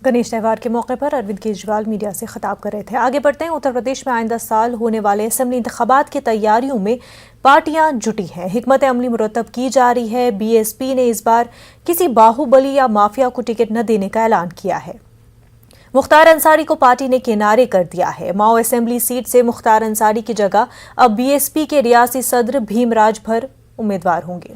गणेश त्यौहार के मौके पर अरविंद केजरीवाल मीडिया से खिताब कर रहे थे। आगे बढ़ते हैं। उत्तर प्रदेश में आइंदा साल होने वाले असेंबली इंतखाबात की तैयारियों में पार्टियां जुटी हैं। हिकमत अमली मुरतब की जा रही है। बीएसपी ने इस बार किसी बाहुबली या माफिया को टिकट न देने का ऐलान किया है। मुख्तार अंसारी को पार्टी ने किनारे कर दिया है। माओ असेंबली सीट से मुख्तार अंसारी की जगह अब बीएसपी के रियासी सदर भीमराज भर उम्मीदवार होंगे।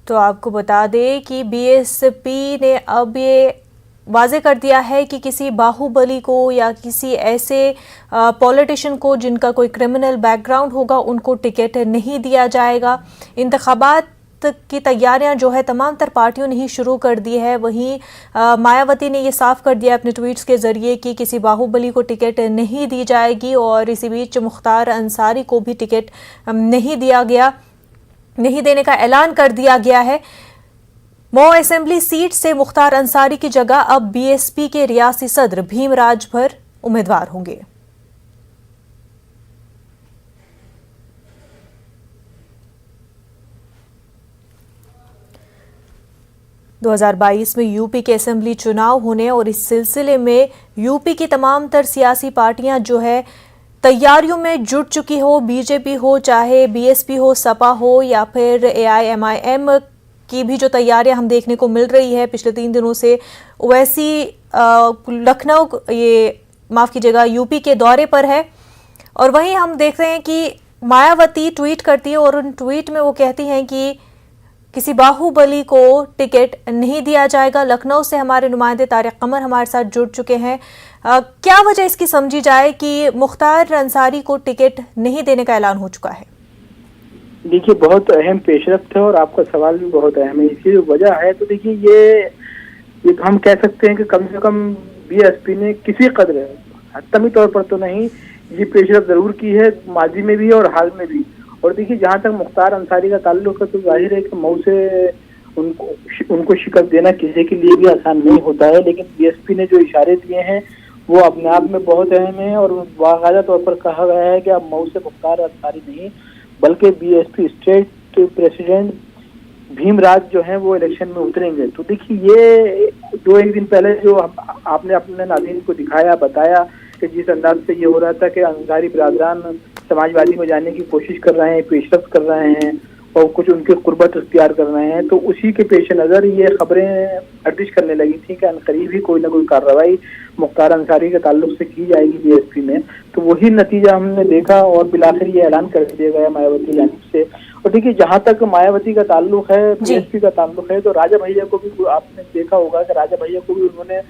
तो आपको बता दें कि बीएसपी ने अब ये वाजे कर दिया है कि किसी बाहुबली को या किसी ऐसे पॉलिटिशियन को जिनका कोई क्रिमिनल बैकग्राउंड होगा उनको टिकट नहीं दिया जाएगा। इंतखाबात की तैयारियां जो है तमाम तर पार्टियों ने ही शुरू कर दी है। वहीं मायावती ने ये साफ कर दिया अपने ट्वीट्स के जरिए कि किसी बाहुबली को टिकट नहीं दी जाएगी और इसी बीच मुख्तार अंसारी को भी टिकट नहीं देने का ऐलान कर दिया गया है। मऊ असेंबली सीट से मुख्तार अंसारी की जगह अब बीएसपी के रियासी सदर भीमराज भर उम्मीदवार होंगे। दो 2022 में यूपी के असेंबली चुनाव होने और इस सिलसिले में यूपी की तमाम तर सियासी पार्टियां जो है तैयारियों में जुट चुकी हो। बीजेपी हो, चाहे बीएसपी हो, सपा हो या फिर एआईएमआईएम की भी जो तैयारियां हम देखने को मिल रही है पिछले 3 दिनों से, वैसी लखनऊ यूपी के दौरे पर है। और वहीं हम देख रहे हैं कि मायावती ट्वीट करती है और उन ट्वीट में वो कहती हैं कि किसी बाहुबली को टिकट नहीं दिया जाएगा। लखनऊ से हमारे नुमाइंदे तारिक कमर हमारे साथ जुड़ चुके हैं। क्या वजह इसकी समझी जाए कि मुख्तार अंसारी को टिकट नहीं देने का ऐलान हो चुका है? देखिए, बहुत अहम पेशरफ्त है और आपका सवाल भी बहुत अहम है। इसकी जो वजह है तो देखिए ये हम कह सकते हैं कि कम से कम बीएसपी ने किसी कदर हतमी तौर पर तो नहीं, ये पेशरफ्त जरूर की है माजी में भी और हाल में भी। और देखिए, जहाँ तक मुख्तार अंसारी का ताल्लुक है तो जाहिर है कि मऊ से उनको शिकस्त देना किसी के लिए भी आसान नहीं होता है। लेकिन बीएसपी ने जो इशारे दिए हैं वो अपने आप में बहुत अहम है और बाकायदा तौर पर कहा गया है कि अब मऊ से मुख्तार अंसारी नहीं बल्कि बीएसपी स्टेट प्रेसिडेंट भीमराज जो है वो इलेक्शन में उतरेंगे। तो देखिए, ये 2-1 दिन पहले जो आपने अपने नाज़रीन को दिखाया, बताया कि जिस अंदाज से ये हो रहा था कि अंसारी बिरादरान समाजवादी में जाने की कोशिश कर रहे हैं, पेशरफ्त कर रहे हैं और कुछ उनके कुर्बत इख्तियार कर रहे हैं, तो उसी के पेश नज़र ये खबरें गर्दिश करने लगी थी कि अनकरीब ही कोई ना कोई कार्रवाई मुख्तार अंसारी के ताल्लुक से की जाएगी बीएसपी में। तो वही नतीजा हमने देखा और बिलाखिर ये ऐलान कर दिया गया मायावती की जानिब से। और देखिए, जहाँ तक मायावती का ताल्लुक है, बीएसपी का ताल्लुक है, तो राजा भैया को भी आपने देखा होगा कि राजा भैया को भी उन्होंने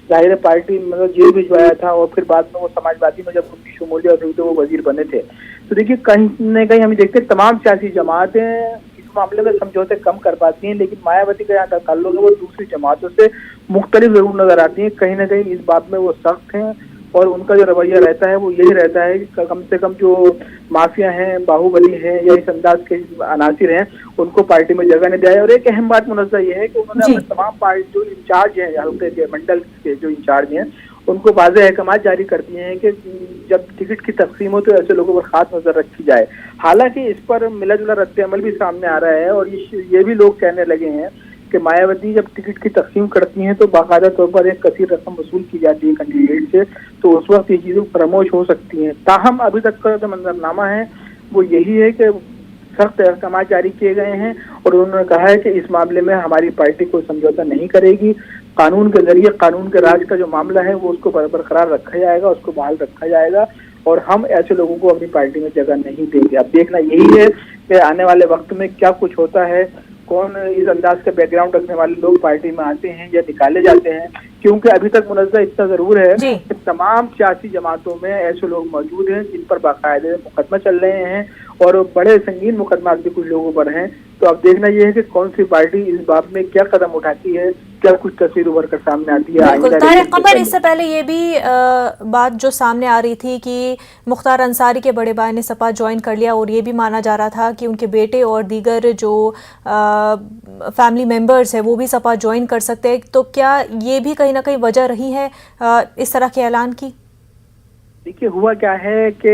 जाहिर पार्टी मतलब जेल भिजवाया था और फिर बाद में वो समाजवादी में जब उनकी शमूलियत हुई तो वो वजीर बने थे। तो देखिए, कहीं न कहीं हम देखते हैं तमाम सियासी जमातें इस मामले में समझौते कम कर पाती हैं, लेकिन मायावती का यहाँ तक ताल्लुक है वो दूसरी जमातों से मुख्तलिफ जरूर नजर आती है। कहीं ना कहीं इस बात में वो सख्त हैं और उनका जो रवैया रहता है वो यही रहता है कि कम से कम जो माफिया हैं, बाहुबली हैं या इस अंदाज के अनासिर हैं, उनको पार्टी में जगह नहीं दिया है। और एक अहम बात मुनज़्ज़ा ये है कि उन्होंने अपने तमाम पार्टी जो इंचार्ज हैं, हल्के के मंडल के जो इंचार्ज हैं, उनको वाज़ेह अहकामात जारी कर दिए हैं कि जब टिकट की तकसीम हो तो ऐसे लोगों पर खास नजर रखी जाए। हालांकि इस पर मिला जुला रद्द अमल भी सामने आ रहा है और ये भी लोग कहने लगे हैं कि मायावती जब टिकट की तकसीम करती हैं तो बाकायदा तौर पर एक कसीर रकम वसूल की जाती है कैंडिडेट से, तो उस वक्त ये चीज़ें फरामोश हो सकती हैं। ताहम अभी तक का जो मंजरनामा है वो यही है कि सख्त अहकाम जारी किए गए हैं और उन्होंने कहा है कि इस मामले में हमारी पार्टी कोई समझौता नहीं करेगी। कानून के जरिए कानून के राज का जो मामला है वो उसको बरकरार रखा जाएगा, उसको बहाल रखा जाएगा और हम ऐसे लोगों को अपनी पार्टी में जगह नहीं देंगे। अब देखना यही है कि आने वाले वक्त में क्या कुछ होता है, कौन इस अंदाज का बैकग्राउंड रखने वाले लोग पार्टी में आते हैं या निकाले जाते हैं, क्योंकि अभी तक मुनज़्ज़ा इतना जरूर है कि तमाम सियासी जमातों में ऐसे लोग मौजूद हैं जिन पर बाकायदे मुकदमा चल रहे हैं और बड़े संगीन मुकदमा भी कुछ लोगों पर हैं। तो अब देखना यह है कि कौन सी पार्टी इस बात में क्या कदम उठाती है, क्या कुछ तस्वीर उभर कर सामने आती है। तारिक कमर, इससे पहले ये भी बात जो सामने आ रही थी कि मुख्तार अंसारी के बड़े भाई ने सपा ज्वाइन कर लिया और ये भी माना जा रहा था कि उनके बेटे और दीगर जो फैमिली मेंबर्स है वो भी सपा ज्वाइन कर सकते हैं। तो क्या ये भी कहीं ना कहीं वजह रही है इस तरह के ऐलान की? देखिए, हुआ क्या है कि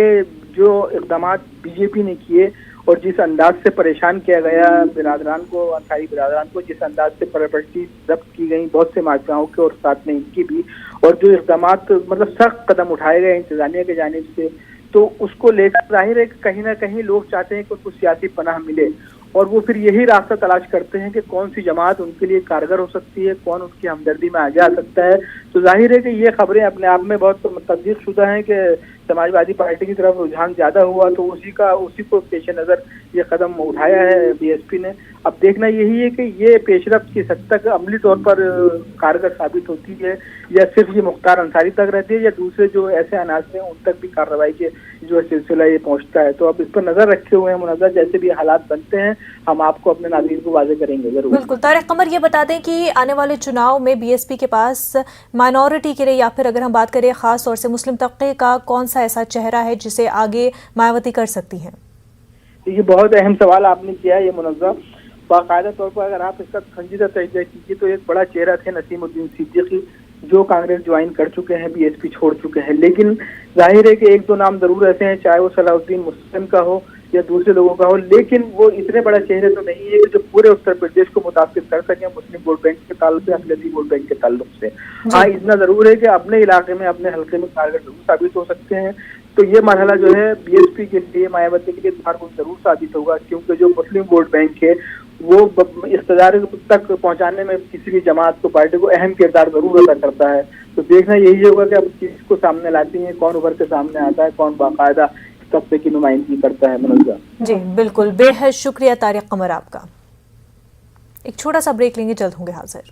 जो इक़दाम बीजेपी ने किए और जिस अंदाज से परेशान किया गया बिरादरान को, अंसारी बिरादरान को, जिस अंदाज से प्रॉपर्टी जब्त की गई बहुत से माफियाओं के और साथ में इनकी भी, और जो इक़दाम मतलब सख्त कदम उठाए गए इंतजामिया की जानिब से, तो उसको लेकर जाहिर है कि कहीं ना कहीं लोग चाहते हैं कि उनको सियासी पनाह मिले और वो फिर यही रास्ता तलाश करते हैं कि कौन सी जमात उनके लिए कारगर हो सकती है, कौन उनकी हमदर्दी में आगे आ सकता है। तो जाहिर है कि ये खबरें अपने आप में बहुत तस्दीक शुदा हैं कि समाजवादी पार्टी की तरफ रुझान ज्यादा हुआ, तो उसी को पेश नज़र ये कदम उठाया है बीएसपी ने। अब देखना यही है कि ये पेशरफ्त किस हद तक अमली तौर पर कारगर साबित होती है, या सिर्फ ये मुख्तार अंसारी तक रहती है, या दूसरे जो ऐसे अनासर हैं उन तक भी कार्रवाई के जो सिलसिला ये पहुंचता है। तो अब इस पर नजर रखे हुए हैं मुनज़्ज़र, जैसे भी हालात बनते हैं हम आपको अपने नाज़रीन को वाज़ेह करेंगे जरूर। बिल्कुल। तारिक कमर, ये बता दें कि आने वाले चुनाव में बीएसपी के पास माइनॉरिटी के लिए, या फिर अगर हम बात करें खास तौर से मुस्लिम तबके का, कौन सा ऐसा चेहरा है जिसे आगे मायावती कर सकती हैं? ये बहुत अहम सवाल आपने किया है ये मुनज़्ज़र। बाकायदा तौर पर अगर आप इसका संजीदा तजज़िया कीजिए तो एक बड़ा चेहरा थे नसीमुद्दीन सिद्दीकी, जो कांग्रेस ज्वाइन कर चुके हैं, बीएसपी छोड़ चुके हैं। लेकिन जाहिर है कि एक दो नाम जरूर ऐसे हैं, चाहे वो सलाहुद्दीन मुस्लिम का हो या दूसरे लोगों का हो, लेकिन वो इतने बड़ा चेहरे तो नहीं है कि जो पूरे उत्तर प्रदेश को मुतासिर कर सके मुस्लिम वोट बैंक के ताल्लुक से, अखिलती वोट बैंक के ताल्लुक से। हाँ, इतना जरूर है कि अपने इलाके में, अपने हल्के में कारगर जरूर साबित हो सकते हैं। तो ये मरहला जो है बीएसपी के लिए, मायावती के लिए कारगर जरूर साबित होगा, क्योंकि जो मुस्लिम वोट बैंक है वो इख्तियार तक पहुंचाने में किसी भी जमात को, पार्टी को अहम किरदार जरूर अदा करता है। तो देखना यही होगा कि अब किसको सामने लाती है, कौन उभर के सामने आता है, कौन बाकायदा तबके की नुमाइंदगी करता है। मुनज़्ज़र जी बिल्कुल, बेहद शुक्रिया तारिक कमर आपका। एक छोटा सा ब्रेक लेंगे, जल्द होंगे हाजिर।